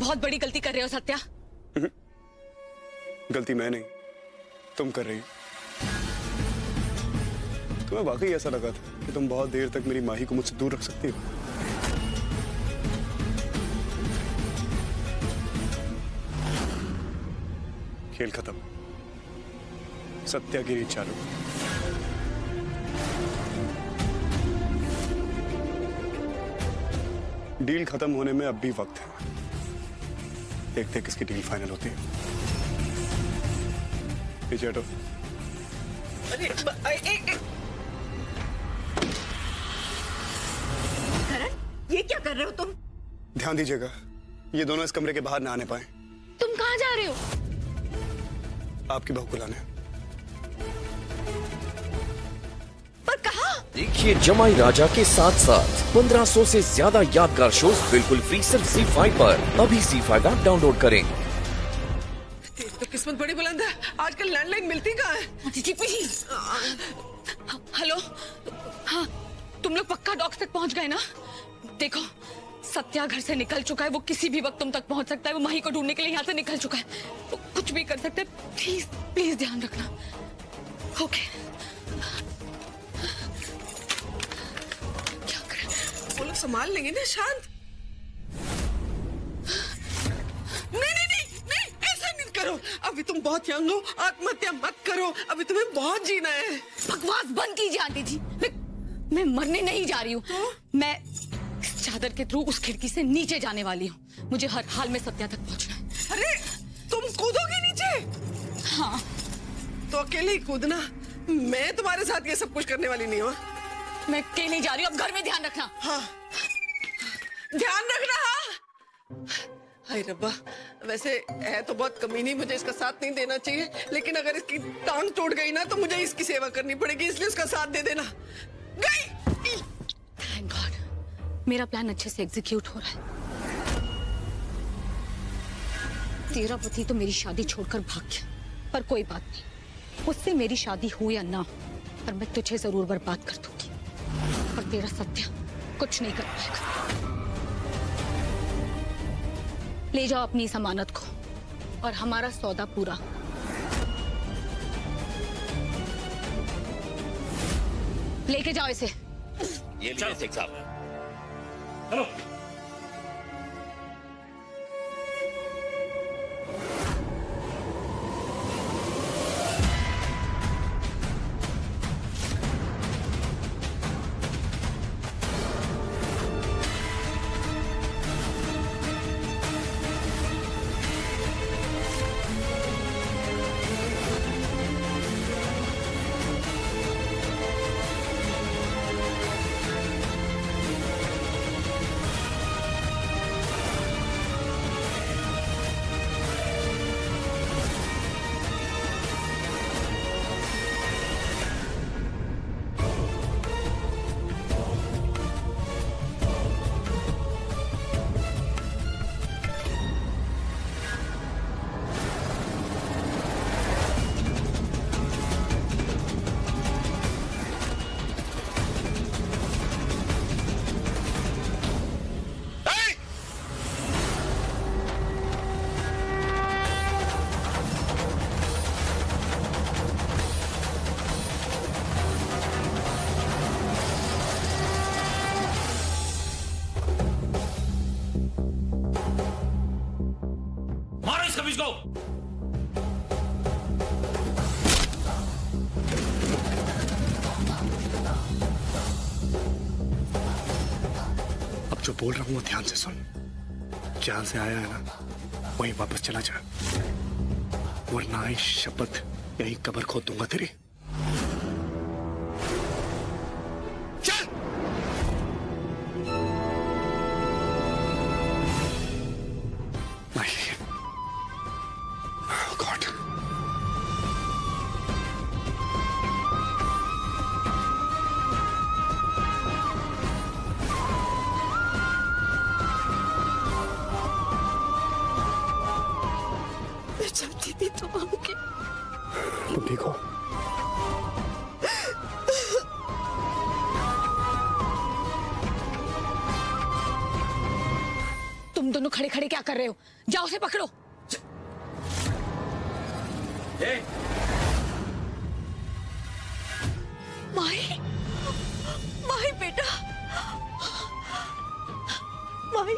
बहुत बड़ी गलती कर रहे हो सत्या। गलती मैं नहीं, तुम कर रही हो। तुम्हें वाकई ऐसा लगा था कि तुम बहुत देर तक मेरी माही को मुझसे दूर रख सकती हो? खेल खत्म, सत्या की रीत चालू। डील खत्म होने में अब भी वक्त है। देखते किसकी डील फाइनल होती है। पीछे हटो। करण, ये क्या कर रहे हो तुम? ध्यान दीजिएगा, ये दोनों इस कमरे के बाहर ना आने पाए। तुम कहाँ जा रहे हो? आपकी बहू बुलाने। पर कहाँ? देखिए जमाई राजा के साथ साथ 1500 से ज्यादा यादगार शोज बिल्कुल फ्री सिर्फ ZEE5 पर। अभी ZEE5 ऐप डाउनलोड करें। तो किस्मत बड़ी बुलंद है, आजकल लैंडलाइन मिलती कहाँ है? दीदी प्लीज। हेलो, हाँ तुम लोग पक्का डॉक्स तक पहुंच गए ना? देखो सत्या घर से निकल चुका है, वो किसी भी वक्त तुम तक पहुंच सकता है। वो माही को ढूंढने के लिए यहाँ से निकल चुका है, वो कुछ भी कर सकते हैं। प्लीज प्लीज ध्यान रखना। ओके क्या करें? वो लोग संभाल लेंगे ना। शांत। नहीं नहीं नहीं नहीं, ऐसा नहीं करो। अभी तुम बहुत यंग हो, आत्महत्या मत करो। अभी तुम्हें बहुत जीना है। बकवास बंद कीजिए आंटी जी। मैं मरने नहीं जा रही हूँ। मैं इस चादर के थ्रू उस खिड़की से नीचे जाने वाली हूँ। मुझे हर हाल में सत्या तक पहुँचना है। अरे तुम कूदोगे नीचे? हाँ तो अकेले ही कूदना, मैं तुम्हारे साथ ये सब कुछ करने वाली नहीं हूँ। मैं अकेले जा रही हूँ। अब घर में ध्यान रखना। हाँ ध्यान रखना। हाँ हाय रब्बा, वैसे है तो बहुत कमीनी, मुझे इसका साथ नहीं देना चाहिए, लेकिन अगर इसकी टांग टूट गई ना तो मुझे इसकी सेवा करनी पड़ेगी, इसलिए उसका साथ दे देना। गई। थैंक गॉड, मेरा प्लान अच्छे से एग्जीक्यूट हो रहा है। तेरा पति तो मेरी शादी छोड़कर भाग गया, पर कोई बात नहीं, उससे मेरी शादी हो या ना, पर मैं तुझे जरूर बर्बाद कर दूंगी। और तेरा सत्या कुछ नहीं कर पाएगा। ले जाओ अपनी इस अमानत को और हमारा सौदा पूरा। लेके जाओ इसे। ये लीजिए शेख साहब। चलो। इसको। अब जो बोल रहा हूं वो ध्यान से सुन। जहां से आया है ना वहीं वापस चला जा, वरना आई शपथ यही कब्र खोद दूंगा तेरी। चल। नहीं। गॉड। मैं चाहती थी तुम आऊंगी। तुम ठीक हो? तुम दोनों दोनों खड़े खड़े क्या कर रहे हो? जाओ उसे पकड़ो। माही, माही बेटा, माही,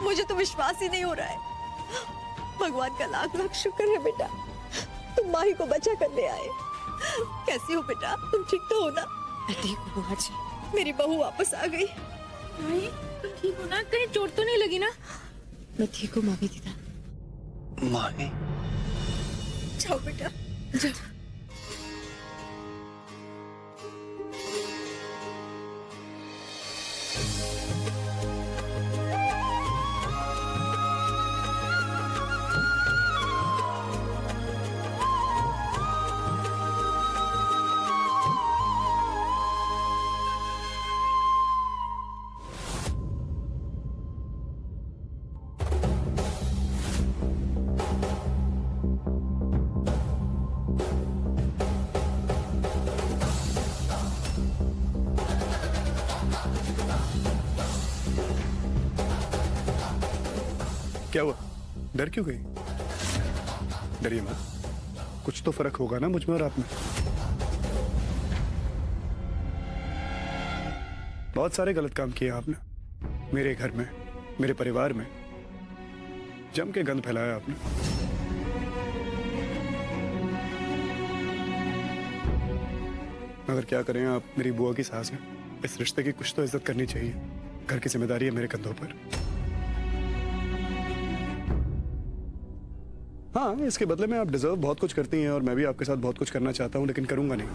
मुझे तो विश्वास ही नहीं हो रहा है। भगवान का लाख लाख शुक्र है बेटा, तुम माही को बचा कर ले आए। कैसी हो बेटा, तुम ठीक तो हो ना? मैं ठीक हूँ बुआ जी। मेरी बहू वापस आ गई। माही तुम ठीक हो ना? कहीं चोट तो नहीं लगी ना? मैं ठीक हूँ मामी दीदा। माही, जाओ बेटा, जाओ। क्या हुआ? डर क्यों गई? डरिए मत, कुछ तो फर्क होगा ना मुझ में और आप में। बहुत सारे गलत काम किए आपने, मेरे घर में, मेरे परिवार में जम के गंद फैलाया आपने। मगर क्या करें, आप मेरी बुआ की सास हैं। इस रिश्ते की कुछ तो इज्जत करनी चाहिए। घर की जिम्मेदारी है मेरे कंधों पर। हाँ, इसके बदले में आप डिजर्व बहुत कुछ करती हैं और मैं भी आपके साथ बहुत कुछ करना चाहता हूं, लेकिन करूंगा नहीं,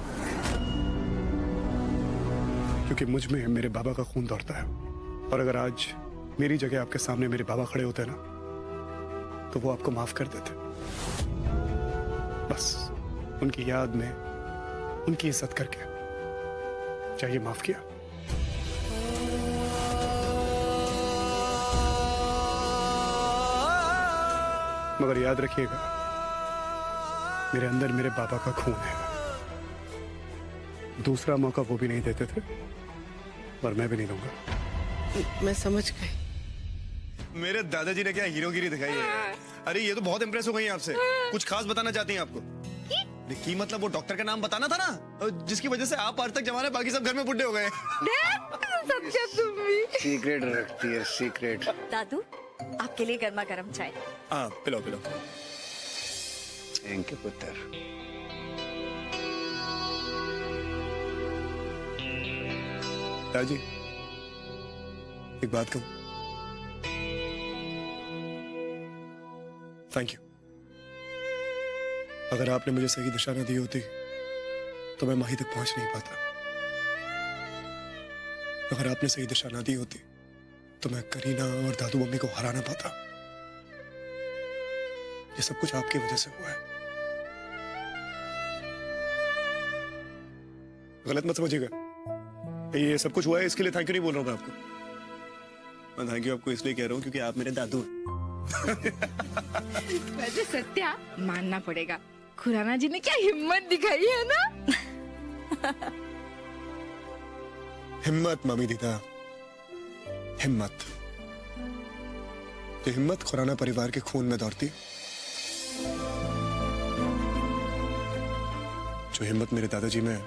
क्योंकि मुझ में मेरे बाबा का खून दौड़ता है। और अगर आज मेरी जगह आपके सामने मेरे बाबा खड़े होते ना, तो वो आपको माफ कर देते। बस उनकी याद में उनकी इज्जत करके चाहिए माफ किया। मगर याद रखिएगा, मेरे अंदर मेरे बाबा का खून है। दूसरा मौका वो भी नहीं देते थे और मैं भी नहीं दूंगा। मैं समझ गई। मेरे दादाजी ने क्या हीरोगिरी दिखाई है। अरे ये तो बहुत इंप्रेस हो गई हैं आपसे। कुछ खास बताना चाहती हैं आपको? की मतलब वो डॉक्टर का नाम बताना था ना, जिसकी वजह से आप आज तक जमाने, बाकी सब घर में बुड्ढे हो गए। सच्चा तुम भी। सीक्रेट रखती है, सीक्रेट। दादू, आपके लिए गर्मा गर्म चाय। हाँ, पिलो पिलो। थैंक यू पुत्र। दादाजी, एक बात कहूं? Thank you. अगर आपने मुझे सही दिशा न दी होती तो मैं माही तक पहुंच नहीं पाता। अगर आपने सही दिशा न दी होती तो मैं करीना और दादू मम्मी को हरा ना पाता। ये सब कुछ आपकी वजह से हुआ है। गलत मत समझिएगा, ये सब कुछ हुआ है इसके लिए थैंक यू नहीं बोल रहा हूं मैं आपको। मैं थैंक यू आपको इसलिए कह रहा हूं क्योंकि आप मेरे दादू हैं। वैसे सत्या मानना पड़ेगा, खुराना जी ने क्या हिम्मत दिखाई है ना। हिम्मत मामी दीदा, हिम्मत। तो हिम्मत खुराना परिवार के खून में दौड़ती, जो हिम्मत मेरे दादाजी में है,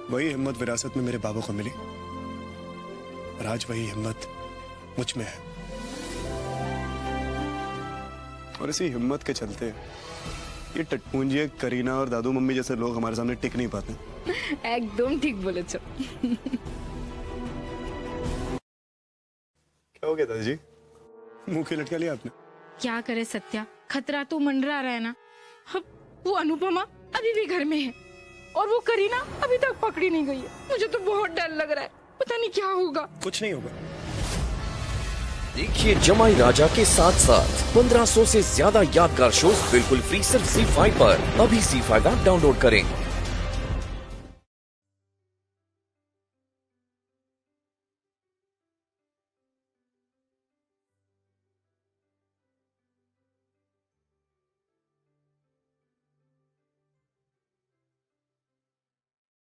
वही हिम्मत विरासत में मेरे बाबा को मिली और आज वही हिम्मत मुझ में है। और इसी हिम्मत के चलते ये टटपूंजी करीना और दादू मम्मी जैसे लोग हमारे सामने टिक नहीं पाते। एकदम ठीक बोले छो। क्या हो गया दादाजी, मुंह क्यों लटका लिया आपने? क्या करे सत्या, खतरा तो मंडरा रहा है ना। वो अनुपमा अभी भी घर में है और वो करीना अभी तक पकड़ी नहीं गई है। मुझे तो बहुत डर लग रहा है, पता नहीं क्या होगा। कुछ नहीं होगा। देखिए जमाई राजा के साथ साथ 1500 से ज्यादा यादगार शोज बिल्कुल फ्री सिर्फ ZEE5 पर। अभी ZEE5 ऐप डाउनलोड करें।